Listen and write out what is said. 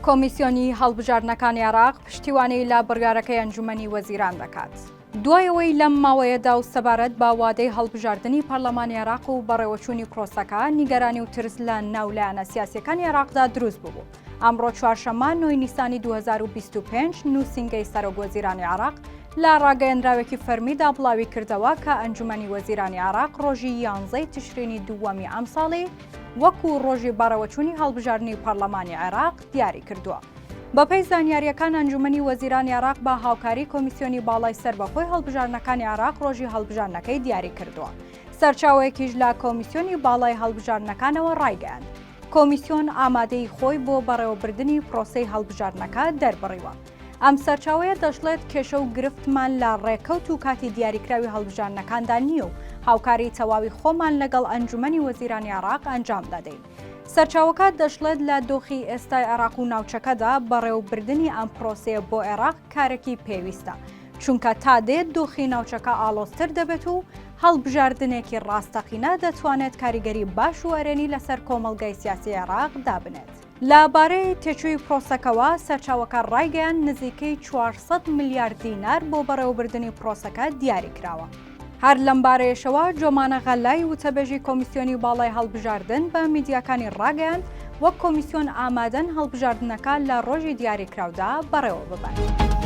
کۆمیسیۆنی هەڵبژاردنەکانی عێراق پشتیوانەی لا بڕیارەکەی ئەنجومەنی وەزیران دەکات. دوایەوەی لەم ماوەیەدا و سەبارەت بە وادەی هەڵبژاردننی پەرلەمانی عێراق و بەڕێوەچوونی پرۆسەکە نیگەرانی و ترس لە ناولایەنە سیاسیەکانی عێراقدا دروست بوو. ئەمڕۆ چوارشەممە 9 نیسانی 2025 نووسینگەی سەرۆکوەزیرانی عێراق لە ڕاگەیەنراوێکی فەرمیدا بڵاوی کردەوە کە ئەنجومەنی وەزیرانی عێراق ڕۆژی 11 تشرینی دووەمی ئەم ساڵی وەکو ڕۆژی بەڕێوەچوونی هەڵبژاردننی پەرلەمانی عێراق دیاری کردووە. بەپێی زانیاریەکان ئەنجومەنی وەزیرانی عێراق بە هاوکاری کۆمیسیۆنی باڵای سەربەخۆی هەڵبژاردنەکانی عێراق ڕۆژی هەڵبژاردنەکەی دیاری کردووە. سەرچاوەیەکیش لە کۆمیسیۆنی باڵای هەڵبژاردنەکانەوە ڕایگەیاند. کۆمیسیۆن ئامادەی خۆی بۆ بەڕێوەبردننی پرۆسەی هەڵبژاردنەکە دەربڕیوە. ئەم سەرچاوەیە دەشڵێت کێشە و گرفتمان لە ڕێکەوت و کاتی دیاریکراوی هەڵبژاردنەکاندا نییە و هاوکاری تەواوی خۆمان لەگەڵ ئەنجومەنی وەزیرانی عێراق ئەنجام دەدەین. سەرچاوەکە دەشڵێت لە دۆخی ئێستای عێراق و ناوچەکەدا بەڕێوەبردننی ئەم پرۆسەیە بۆ عێراق کارێکی پێویستە، چونکە تا دێت دۆخی ناوچەکە ئاڵۆزتر دەبێت و هەڵبژاردنێکی ڕاستەقینە دەتوانێت کاریگەری باش و ئەرێنی لەسەر کۆمەڵگەی سیاسی عێراق دابنێت. لەبارەی تێچووی پرۆسەکەوە سەرچاوەکە ڕایگەیان نزیکەی 400 میلیارد دینار بۆ بەڕێوەبردننی پرۆسەکە دیاری کراوە. هەر لەم بارەیەشەوە جۆمانە غەلای وتەبێژی کۆمیسیۆنی باڵای هەڵبژاردن بە میدیاکانی ڕاگەیاند وەک کۆمیسیۆن ئامادەن هەڵبژاردنەکە لە ڕۆژی دیاریکراودا بەڕێوە ببەن.